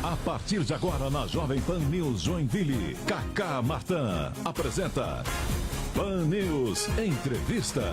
A partir de agora na Jovem Pan News Joinville, Cacá Martã apresenta Pan News Entrevista.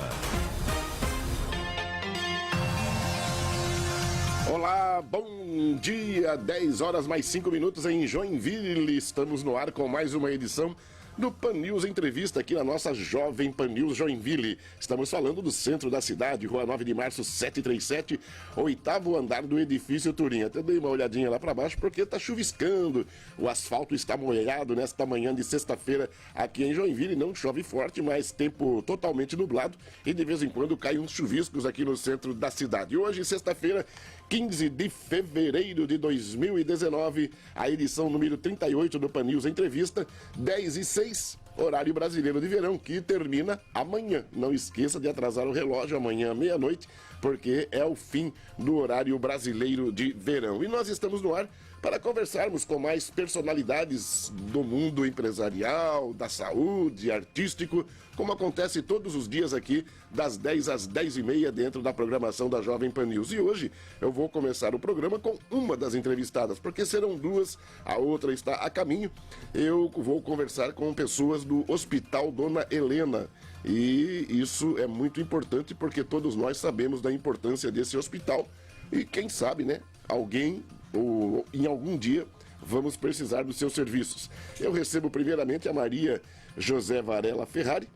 Olá, bom dia, 10 horas mais 5 minutos em Joinville. Estamos no ar com mais uma edição do Pan News Entrevista aqui na nossa Jovem Pan News Joinville. Estamos falando do centro da cidade, Rua 9 de Março 737, 8º andar do edifício Turim. Até dei uma olhadinha lá para baixo porque está chuviscando. O asfalto está molhado nesta manhã de sexta-feira aqui em Joinville. Não chove forte, mas tempo totalmente nublado e de vez em quando caem uns chuviscos aqui no centro da cidade. Hoje, sexta-feira, 15 de fevereiro de 2019, a edição número 38 do Pan News Entrevista, 10h06, horário brasileiro de verão, que termina amanhã. Não esqueça de atrasar o relógio amanhã à meia-noite, porque é o fim do horário brasileiro de verão. E nós estamos no ar para conversarmos com mais personalidades do mundo empresarial, da saúde, artístico, como acontece todos os dias aqui, das 10 às 10h30, dentro da programação da Jovem Pan News. E hoje eu vou começar o programa com uma das entrevistadas, porque serão duas, a outra está a caminho. Eu vou conversar com pessoas do Hospital Dona Helena. E isso é muito importante, porque todos nós sabemos da importância desse hospital. E quem sabe, né? Alguém ou em algum dia vamos precisar dos seus serviços. Eu recebo primeiramente a Maria José Varela Ferrari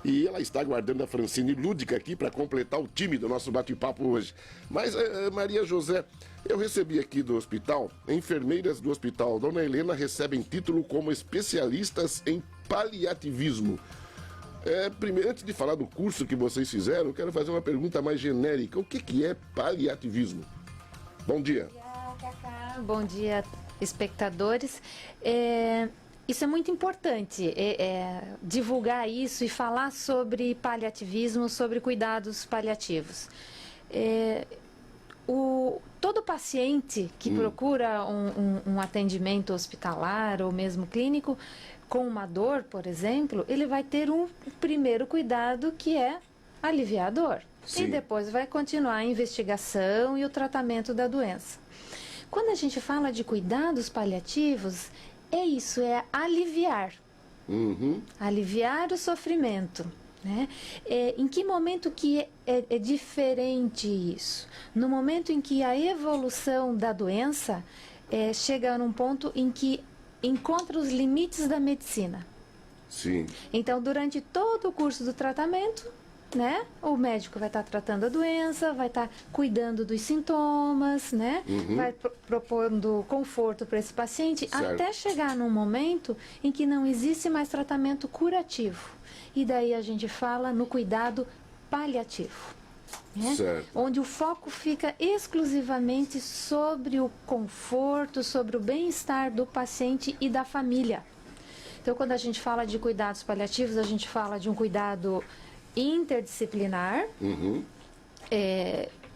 e ela está aguardando a Francine Lúdica aqui para completar o time do nosso bate-papo hoje. Mas, Maria José, eu recebi aqui do hospital, enfermeiras do Hospital Dona Helena recebem título como especialistas em paliativismo. Primeiro, antes de falar do curso que vocês fizeram, eu quero fazer uma pergunta mais genérica. O que é paliativismo? Bom dia. Cacá. Bom dia, espectadores. Isso é muito importante, divulgar isso e falar sobre paliativismo, sobre cuidados paliativos. Todo paciente que procura um atendimento hospitalar ou mesmo clínico com uma dor, por exemplo, ele vai ter um primeiro cuidado que é aliviar a dor. Sim. E depois vai continuar a investigação e o tratamento da doença. Quando a gente fala de cuidados paliativos, é isso, é aliviar. Aliviar o sofrimento. Né? Em que momento que é diferente isso? No momento em que a evolução da doença chega num ponto em que encontra os limites da medicina. Sim. Então, durante todo o curso do tratamento, né, o médico vai estar tratando a doença, vai estar cuidando dos sintomas, né, vai propondo conforto para esse paciente, certo, até chegar num momento em que não existe mais tratamento curativo. E daí a gente fala no cuidado paliativo, né? Onde o foco fica exclusivamente sobre o conforto, sobre o bem-estar do paciente e da família. Então, quando a gente fala de cuidados paliativos, a gente fala de um cuidado interdisciplinar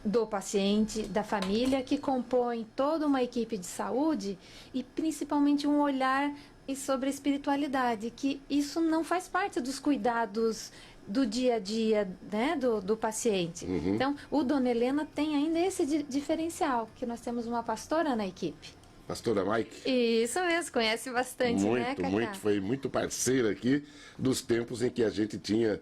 do paciente, da família, que compõe toda uma equipe de saúde e principalmente um olhar sobre a espiritualidade, que isso não faz parte dos cuidados do dia a dia, né, do paciente. Então, o Dona Helena tem ainda esse diferencial, que nós temos uma pastora na equipe. Pastora Mike? Isso mesmo, conhece bastante, né, Cacá? Foi muito parceira aqui dos tempos em que a gente tinha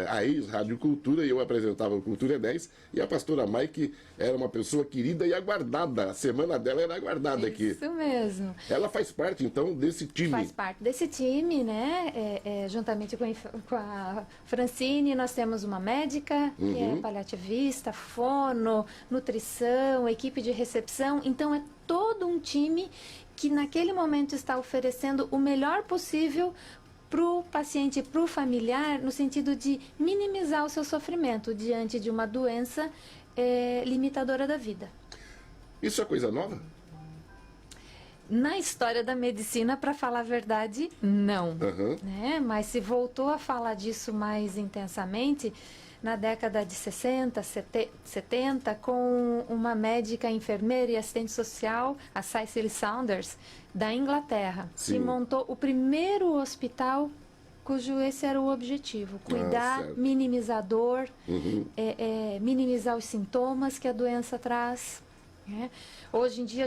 a ex-Rádio Cultura e eu apresentava o Cultura 10 e a pastora Mike era uma pessoa querida e aguardada. A semana dela era aguardada aqui. Isso mesmo. Ela faz parte, então, desse time? Faz parte desse time, né? Juntamente com a Francine, nós temos uma médica, que é paliativista, fono, nutrição, equipe de recepção. Então, é todo um time que naquele momento está oferecendo o melhor possível para o paciente e para o familiar, no sentido de minimizar o seu sofrimento diante de uma doença limitadora da vida. Isso é coisa nova? Na história da medicina, para falar a verdade, não. Né? Mas se voltou a falar disso mais intensamente na década de 60, 70, com uma médica, enfermeira e assistente social, a Cicely Saunders, da Inglaterra, que montou o primeiro hospital cujo esse era o objetivo, cuidar, minimizar a dor, minimizar os sintomas que a doença traz. Hoje em dia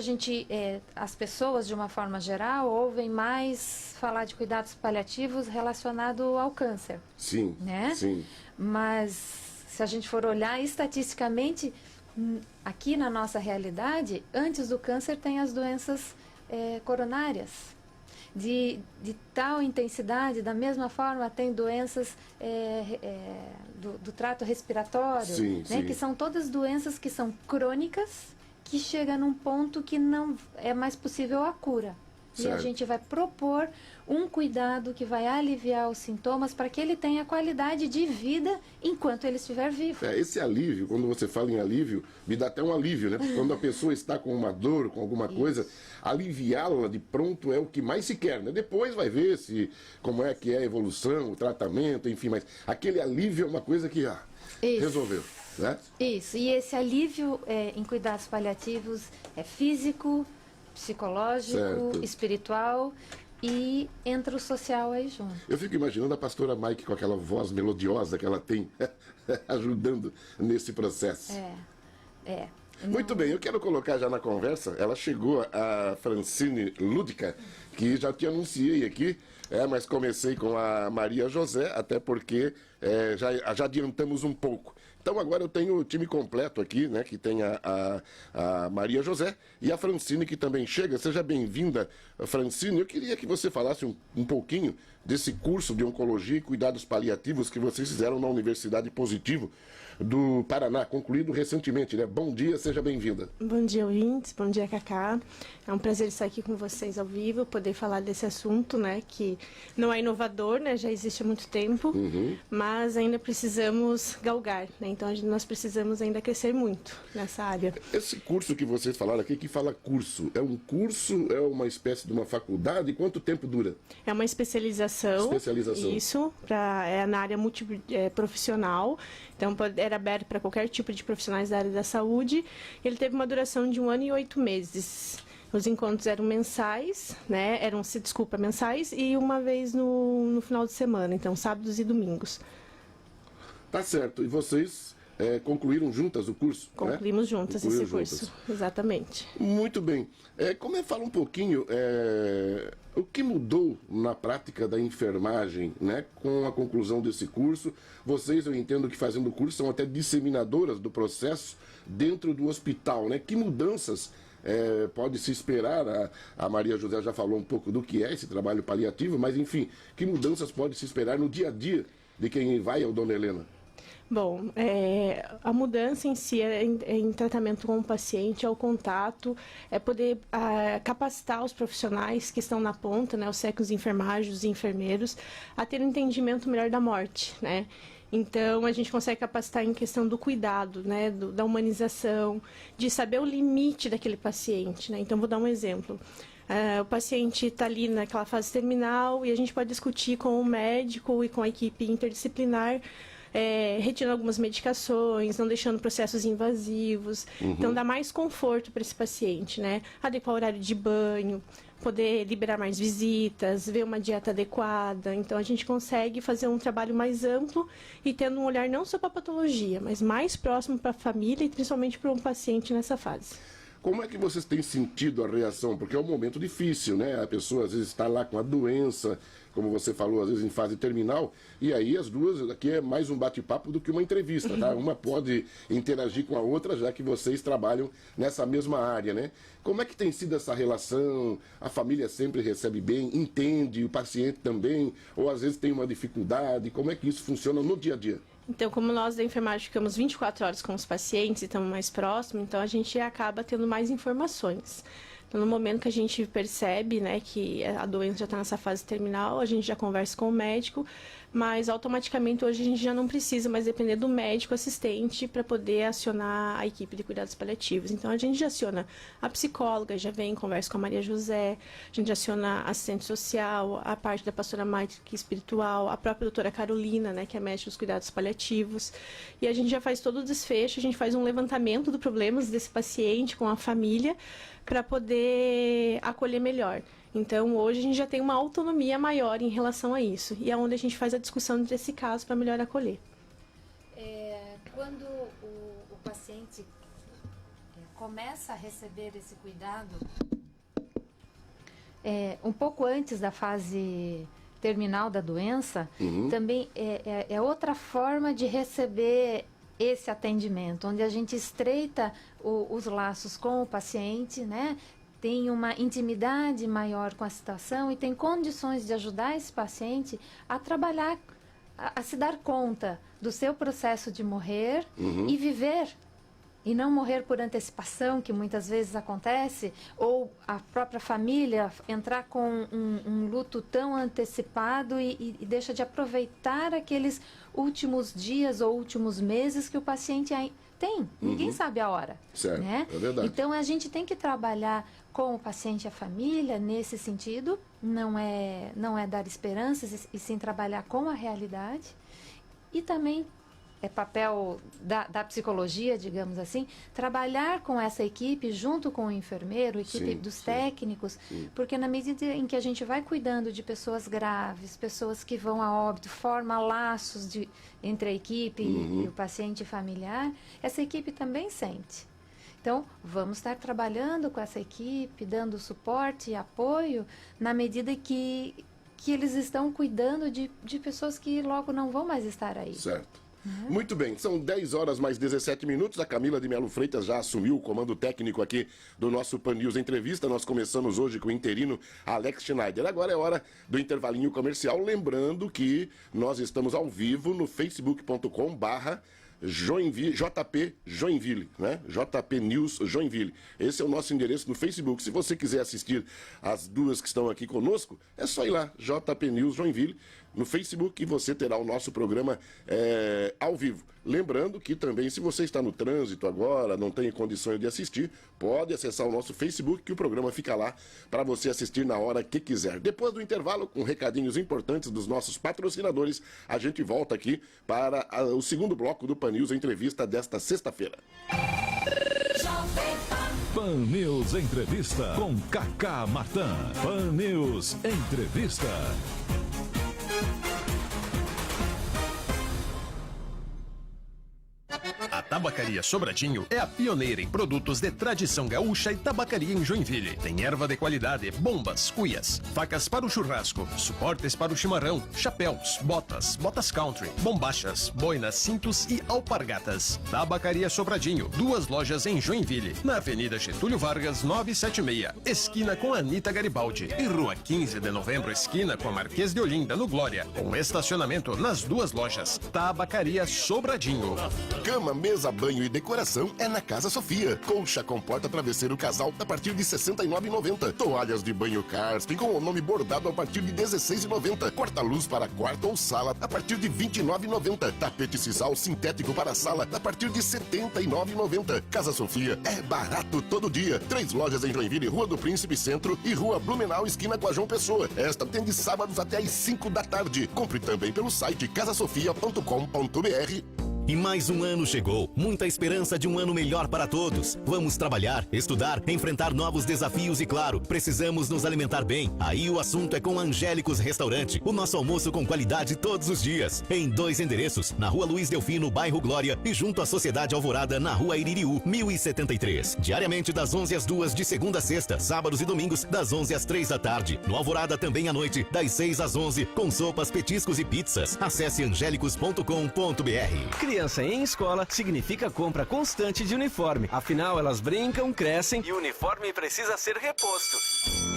as pessoas, de uma forma geral, ouvem mais falar de cuidados paliativos relacionado ao câncer. Sim, Né? sim. Mas se a gente for olhar estatisticamente, aqui na nossa realidade, antes do câncer tem as doenças coronárias. De tal intensidade, da mesma forma, tem doenças do trato respiratório, Sim, né? sim. Que são todas doenças que são crônicas, que chegam num ponto que não é mais possível a cura. E a Certo. gente vai propor um cuidado que vai aliviar os sintomas para que ele tenha qualidade de vida enquanto ele estiver vivo. Esse alívio, quando você fala em alívio, me dá até um alívio, né? Porque quando a pessoa está com uma dor, com alguma coisa, aliviá-la de pronto é o que mais se quer, né? Depois vai ver como é que é a evolução, o tratamento, enfim, mas aquele alívio é uma coisa que Isso. resolveu, né? Isso, e esse alívio em cuidados paliativos é físico, psicológico, Certo. espiritual e entra o social aí junto. Eu fico imaginando a pastora Mike com aquela voz melodiosa que ela tem, ajudando nesse processo. É. Muito bem, eu quero colocar já na conversa, ela chegou, a Francine Ludica, que já te anunciei aqui, mas comecei com a Maria José, até porque já adiantamos um pouco. Então agora eu tenho o time completo aqui, né, que tem a Maria José e a Francine, que também chega. Seja bem-vinda, Francine. Eu queria que você falasse um pouquinho desse curso de Oncologia e Cuidados Paliativos que vocês fizeram na Universidade Positivo do Paraná, concluído recentemente, né? Bom dia, seja bem-vinda. Bom dia, ouvintes. Bom dia, Cacá. É um prazer estar aqui com vocês ao vivo, poder falar desse assunto, né, que não é inovador, né, já existe há muito tempo, mas ainda precisamos galgar, né, então nós precisamos ainda crescer muito nessa área. Esse curso que vocês falaram aqui, que fala curso, é um curso, é uma espécie de uma faculdade? Quanto tempo dura? É uma especialização. Especialização. Isso, é na área multiprofissional, então era aberto para qualquer tipo de profissionais da área da saúde. Ele teve uma duração de 1 ano e 8 meses. Os encontros eram mensais, né? Mensais e uma vez no final de semana, então sábados e domingos. Tá certo. E vocês concluíram juntas o curso? Concluímos né? juntas Concluíram esse curso, juntas. exatamente. Muito bem. Fala um pouquinho o que mudou na prática da enfermagem, né, com a conclusão desse curso. Vocês, eu entendo que fazendo o curso, são até disseminadoras do processo dentro do hospital, né? Que mudanças pode se esperar? A Maria José já falou um pouco do que é esse trabalho paliativo, mas enfim, que mudanças pode se esperar no dia a dia de quem vai ao Dona Helena? Bom, a mudança em si em tratamento com o paciente, é o contato, é poder capacitar os profissionais que estão na ponta, né, os técnicos de enfermagem, os enfermeiros, a ter um entendimento melhor da morte, né? Então, a gente consegue capacitar em questão do cuidado, né, da humanização, de saber o limite daquele paciente, né? Então, vou dar um exemplo. O paciente está ali naquela fase terminal e a gente pode discutir com o médico e com a equipe interdisciplinar, retirando algumas medicações, não deixando processos invasivos. Então, dá mais conforto para esse paciente, né? Adequar o horário de banho, poder liberar mais visitas, ver uma dieta adequada. Então, a gente consegue fazer um trabalho mais amplo e tendo um olhar não só para a patologia, mas mais próximo para a família e principalmente para um paciente nessa fase. Como é que vocês têm sentido a reação? Porque é um momento difícil, né? A pessoa às vezes está lá com a doença, como você falou, às vezes em fase terminal, e aí as duas, aqui é mais um bate-papo do que uma entrevista, tá? Uma pode interagir com a outra, já que vocês trabalham nessa mesma área, né? Como é que tem sido essa relação? A família sempre recebe bem, entende, o paciente também, ou às vezes tem uma dificuldade? Como é que isso funciona no dia a dia? Então, como nós da enfermagem ficamos 24 horas com os pacientes e estamos mais próximos, então a gente acaba tendo mais informações. Então, no momento que a gente percebe, né, que a doença já está nessa fase terminal, a gente já conversa com o médico, mas automaticamente hoje a gente já não precisa mais depender do médico assistente para poder acionar a equipe de cuidados paliativos. Então, a gente já aciona a psicóloga, já vem, conversa com a Maria José, a gente aciona a assistente social, a parte da pastora Mike espiritual, a própria doutora Carolina, né, que é médica dos cuidados paliativos, e a gente já faz todo o desfecho, a gente faz um levantamento dos problemas desse paciente com a família para poder acolher melhor. Então, hoje a gente já tem uma autonomia maior em relação a isso. E é onde a gente faz a discussão desse caso para melhor acolher. Quando o paciente começa a receber esse cuidado um pouco antes da fase terminal da doença, também é outra forma de receber esse atendimento, onde a gente estreita os laços com o paciente, né? Tem uma intimidade maior com a situação e tem condições de ajudar esse paciente a trabalhar, a se dar conta do seu processo de morrer e viver. E não morrer por antecipação, que muitas vezes acontece, ou a própria família entrar com um luto tão antecipado e deixa de aproveitar aqueles últimos dias ou últimos meses que o paciente tem. Ninguém sabe a hora. Certo, né? É verdade. Então, a gente tem que trabalhar com o paciente e a família nesse sentido. Não é dar esperanças, e sim trabalhar com a realidade. E também é papel da psicologia, digamos assim, trabalhar com essa equipe, junto com o enfermeiro, equipe dos técnicos, porque na medida em que a gente vai cuidando de pessoas graves, pessoas que vão a óbito, forma laços entre a equipe e o paciente familiar, essa equipe também sente. Então, vamos estar trabalhando com essa equipe, dando suporte e apoio na medida que eles estão cuidando de pessoas que logo não vão mais estar aí. Certo. Muito bem, são 10 horas mais 17 minutos. A Camila de Melo Freitas já assumiu o comando técnico aqui do nosso Pan News Entrevista. Nós começamos hoje com o interino Alex Schneider. Agora é hora do intervalinho comercial. Lembrando que nós estamos ao vivo no facebook.com/JP Joinville, né? JP News Joinville. Esse é o nosso endereço no Facebook. Se você quiser assistir as duas que estão aqui conosco, é só ir lá, JP News Joinville, no Facebook, e você terá o nosso programa ao vivo. Lembrando que também, se você está no trânsito agora, não tem condições de assistir, pode acessar o nosso Facebook, que o programa fica lá para você assistir na hora que quiser. Depois do intervalo, com recadinhos importantes dos nossos patrocinadores, a gente volta aqui para o segundo bloco do Pan News Entrevista desta sexta-feira. Pan News Entrevista com Cacá Martin. Pan News Entrevista. A Tabacaria Sobradinho é a pioneira em produtos de tradição gaúcha e tabacaria em Joinville. Tem erva de qualidade, bombas, cuias, facas para o churrasco, suportes para o chimarrão, chapéus, botas country, bombachas, boinas, cintos e alpargatas. Tabacaria Sobradinho, 2 lojas em Joinville, na Avenida Getúlio Vargas, 976, esquina com Anita Garibaldi, e Rua 15 de Novembro, esquina com a Marquês de Olinda, no Glória, com estacionamento nas 2 lojas. Tabacaria Sobradinho. Cama, mesa, banho e decoração é na Casa Sofia. Colcha com porta travesseiro casal a partir de R$ 69,90. Toalhas de banho Karsten com o nome bordado a partir de R$ 16,90. Corta-luz para quarto ou sala a partir de R$ 29,90. Tapete sisal sintético para sala a partir de R$ 79,90. Casa Sofia é barato todo dia. 3 lojas em Joinville, Rua do Príncipe Centro e Rua Blumenau, esquina com a João Pessoa. Esta tem de sábados até às 5 da tarde. Compre também pelo site casasofia.com.br. E mais um ano chegou, muita esperança de um ano melhor para todos. Vamos trabalhar, estudar, enfrentar novos desafios e, claro, precisamos nos alimentar bem. Aí o assunto é com Angélicos Restaurante, o nosso almoço com qualidade todos os dias. Em 2 endereços, na Rua Luiz Delfino, bairro Glória, e junto à Sociedade Alvorada, na Rua Iririú, 1073. Diariamente das 11 às 2, de segunda a sexta, sábados e domingos, das 11 às 3 da tarde. No Alvorada também à noite, das 6 às 11, com sopas, petiscos e pizzas. Acesse angelicos.com.br. Criança em escola significa compra constante de uniforme. Afinal, elas brincam, crescem e o uniforme precisa ser reposto.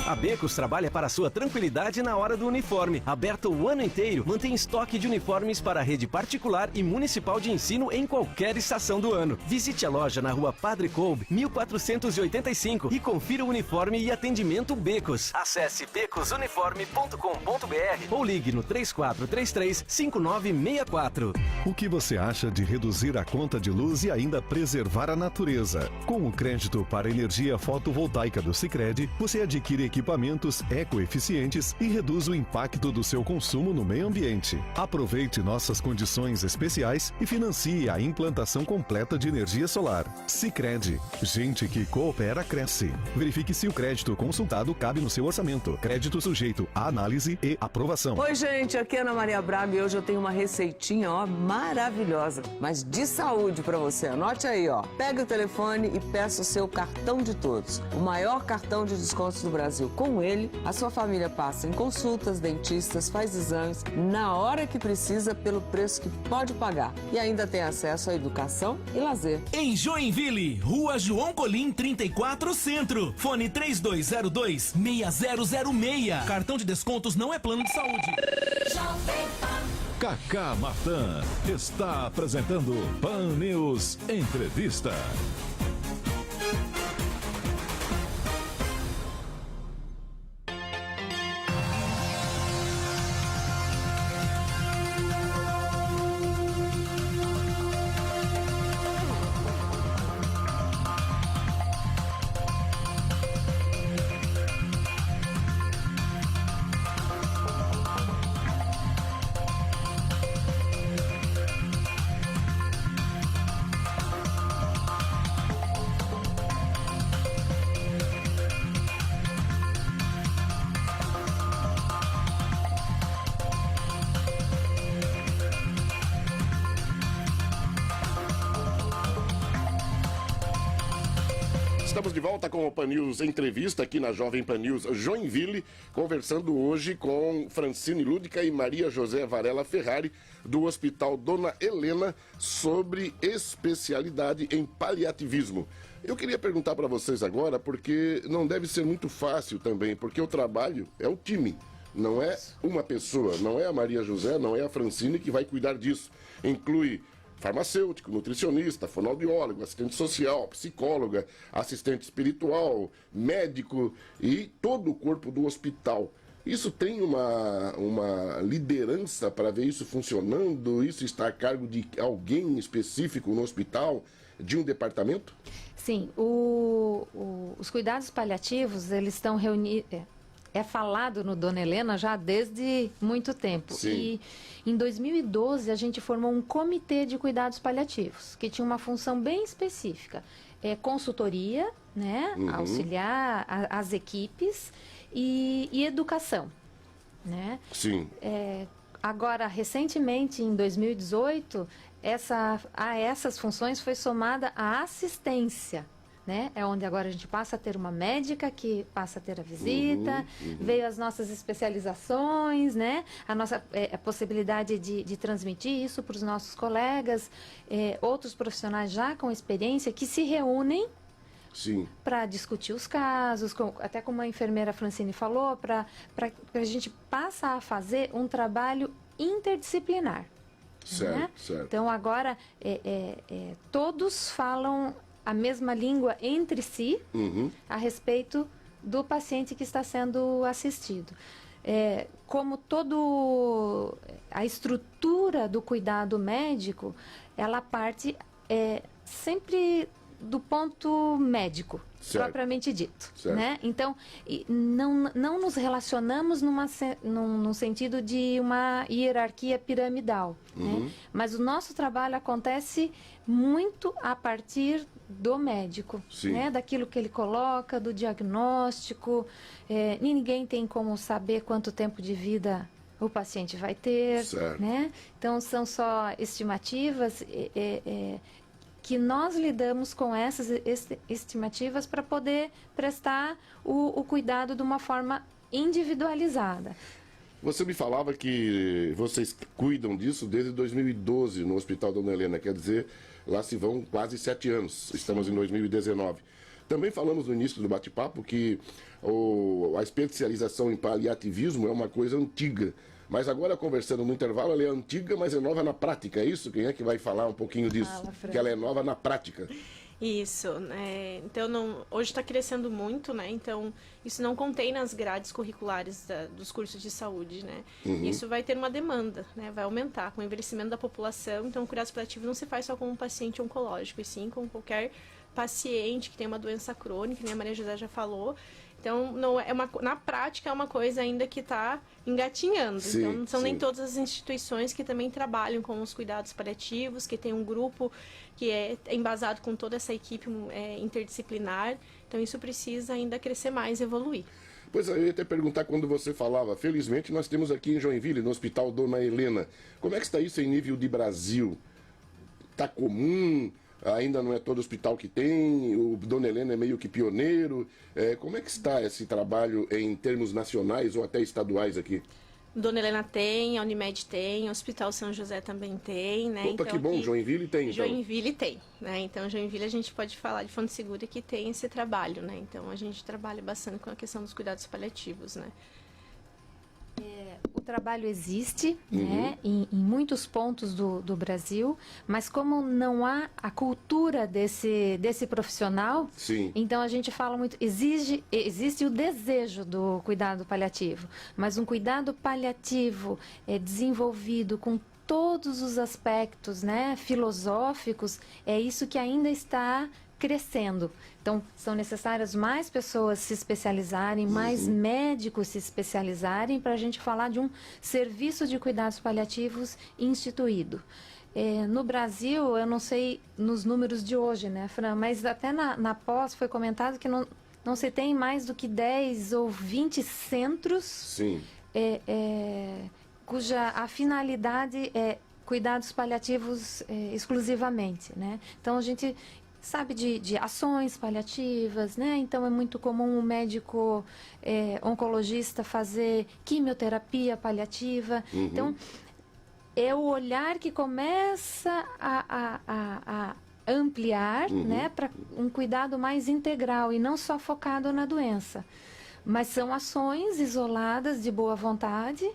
A Becos trabalha para a sua tranquilidade na hora do uniforme. Aberto o ano inteiro, mantém estoque de uniformes para a rede particular e municipal de ensino em qualquer estação do ano. Visite a loja na Rua Padre Kolbe, 1485 e confira o uniforme e atendimento Becos. Acesse becosuniforme.com.br ou ligue no 3433-5964. O que você acha de reduzir a conta de luz e ainda preservar a natureza? Com o crédito para energia fotovoltaica do Sicredi, você adquire equipamentos ecoeficientes e reduz o impacto do seu consumo no meio ambiente. Aproveite nossas condições especiais e financie a implantação completa de energia solar. Sicredi, gente que coopera cresce. Verifique se o crédito consultado cabe no seu orçamento. Crédito sujeito a análise e aprovação. Oi, gente, aqui é Ana Maria Braga e hoje eu tenho uma receitinha, maravilhosa. beleza? Mas de saúde para você. Anote aí, ó. Pega o telefone e peça o seu cartão de todos. O maior cartão de descontos do Brasil. Com ele, a sua família passa em consultas, dentistas, faz exames, na hora que precisa, pelo preço que pode pagar. E ainda tem acesso à educação e lazer. Em Joinville, Rua João Colim, 34 Centro. Fone 3202-6006. Cartão de descontos não é plano de saúde. Cacá Martã está apresentando Pan News Entrevista. Estamos de volta com o Pan News Entrevista aqui na Jovem Pan News Joinville, conversando hoje com Francine Lúdica e Maria José Varela Ferrari, do Hospital Dona Helena, sobre especialidade em paliativismo. Eu queria perguntar para vocês agora, porque não deve ser muito fácil também, porque o trabalho é o time, não é uma pessoa, não é a Maria José, não é a Francine que vai cuidar disso. Inclui farmacêutico, nutricionista, fonoaudiólogo, assistente social, psicóloga, assistente espiritual, médico e todo o corpo do hospital. Isso tem uma liderança para ver isso funcionando? Isso está a cargo de alguém específico no hospital, de um departamento? Sim, os cuidados paliativos, eles estão reunidos... É falado no Dona Helena já desde muito tempo. Sim. E em 2012 a gente formou um comitê de cuidados paliativos, que tinha uma função bem específica. Consultoria, né? Auxiliar as equipes e educação. Né? Sim. Agora, recentemente, em 2018, a essas funções foi somada a assistência. Né? É onde agora a gente passa a ter uma médica que passa a ter a visita, veio as nossas especializações, né? A nossa a possibilidade de transmitir isso para os nossos colegas, outros profissionais já com experiência que se reúnem para discutir os casos, até como a enfermeira Francine falou, para a gente passar a fazer um trabalho interdisciplinar. Certo, né? certo. Então agora todos falam a mesma língua entre si a respeito do paciente que está sendo assistido. Como a estrutura do cuidado médico, ela parte sempre do ponto médico, propriamente dito. Né? Então, não nos relacionamos num sentido de uma hierarquia piramidal. Né? Mas o nosso trabalho acontece muito a partir do médico, né? Daquilo que ele coloca, do diagnóstico. Ninguém tem como saber quanto tempo de vida o paciente vai ter. Né? Então, são só estimativas que nós lidamos com essas estimativas para poder prestar o cuidado de uma forma individualizada. Você me falava que vocês cuidam disso desde 2012 no Hospital Dona Helena, quer dizer, lá se vão quase 7 anos, estamos em 2019. Também falamos no início do bate-papo que a especialização em paliativismo é uma coisa antiga, mas agora conversando no intervalo, ela é antiga, mas é nova na prática, é isso? Quem é que vai falar um pouquinho disso? Que ela é nova na prática. Isso, então hoje está crescendo muito, né? Então isso não contém nas grades curriculares dos cursos de saúde, né? Isso vai ter uma demanda, né? Vai aumentar com o envelhecimento da população. Então o cuidado paliativo não se faz só com um paciente oncológico, e sim com qualquer paciente que tem uma doença crônica, que a Maria José já falou. Então, na prática, é uma coisa ainda que está engatinhando. Então, não são nem todas as instituições que também trabalham com os cuidados paliativos, que tem um grupo que é embasado com toda essa equipe interdisciplinar. Então, isso precisa ainda crescer mais, evoluir. Pois eu ia até perguntar quando você falava, felizmente nós temos aqui em Joinville, no Hospital Dona Helena, como é que está isso em nível de Brasil? tá comum, ainda não é todo hospital que tem, o Dona Helena é meio que pioneiro. Como é que está esse trabalho em termos nacionais ou até estaduais aqui? Dona Helena tem, a Unimed tem, o Hospital São José também tem, né? Opa, então, que bom, aqui, Joinville tem, então. Joinville tem, né? Então, Joinville a gente pode falar de Fonte Segura que tem esse trabalho, né? Então, a gente trabalha bastante com a questão dos cuidados paliativos, né? O trabalho existe, né, em muitos pontos do Brasil, mas como não há a cultura desse profissional, Sim. então a gente fala muito, existe o desejo do cuidado paliativo, mas um cuidado paliativo desenvolvido com todos os aspectos, né, filosóficos, é isso que ainda está crescendo. Então, são necessárias mais pessoas se especializarem, mais médicos se especializarem para a gente falar de um serviço de cuidados paliativos instituído. No Brasil, eu não sei nos números de hoje, né, Fran, mas até na pós foi comentado que não se tem mais do que 10 ou 20 centros Sim. Cuja a finalidade é cuidados paliativos exclusivamente, né? Então, a gente sabe de ações paliativas, né? Então é muito comum o médico oncologista fazer quimioterapia paliativa. Então é o olhar que começa a ampliar, né, para um cuidado mais integral e não só focado na doença. Mas são ações isoladas de boa vontade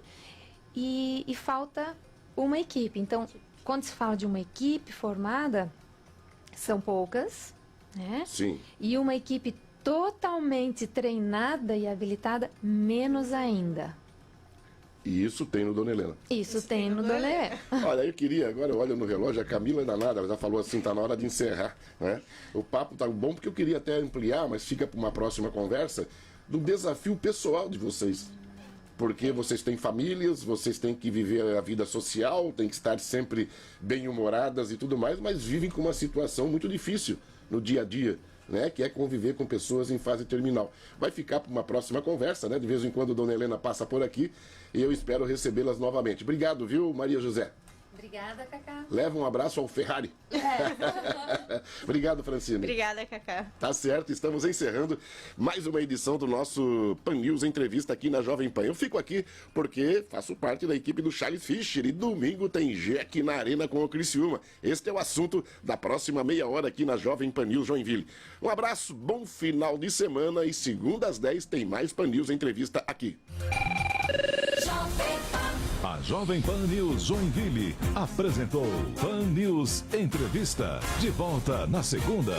e falta uma equipe. Então, quando se fala de uma equipe formada, são poucas, né? Sim. E uma equipe totalmente treinada e habilitada, menos ainda. E isso tem no Dona Helena. Isso tem no Dona Helena. Olha, eu queria, agora eu olho no relógio, a Camila é danada, ela já falou assim, tá na hora de encerrar, né? O papo tá bom, porque eu queria até ampliar, mas fica para uma próxima conversa, do desafio pessoal de vocês. Porque vocês têm famílias, vocês têm que viver a vida social, têm que estar sempre bem-humoradas e tudo mais, mas vivem com uma situação muito difícil no dia a dia, né? Que é conviver com pessoas em fase terminal. Vai ficar para uma próxima conversa, né? De vez em quando Dona Helena passa por aqui e eu espero recebê-las novamente. Obrigado, viu, Maria José? Obrigada, Cacá. Leva um abraço ao Ferrari. Obrigado, Francine. Obrigada, Cacá. Tá certo, estamos encerrando mais uma edição do nosso Pan News Entrevista aqui na Jovem Pan. Eu fico aqui porque faço parte da equipe do Charles Fischer e domingo tem Jack na Arena com o Criciúma. Este é o assunto da próxima meia hora aqui na Jovem Pan News Joinville. Um abraço, bom final de semana e segunda às 10 tem mais Pan News Entrevista aqui. A Jovem Pan News Joinville apresentou Pan News Entrevista. De volta na segunda.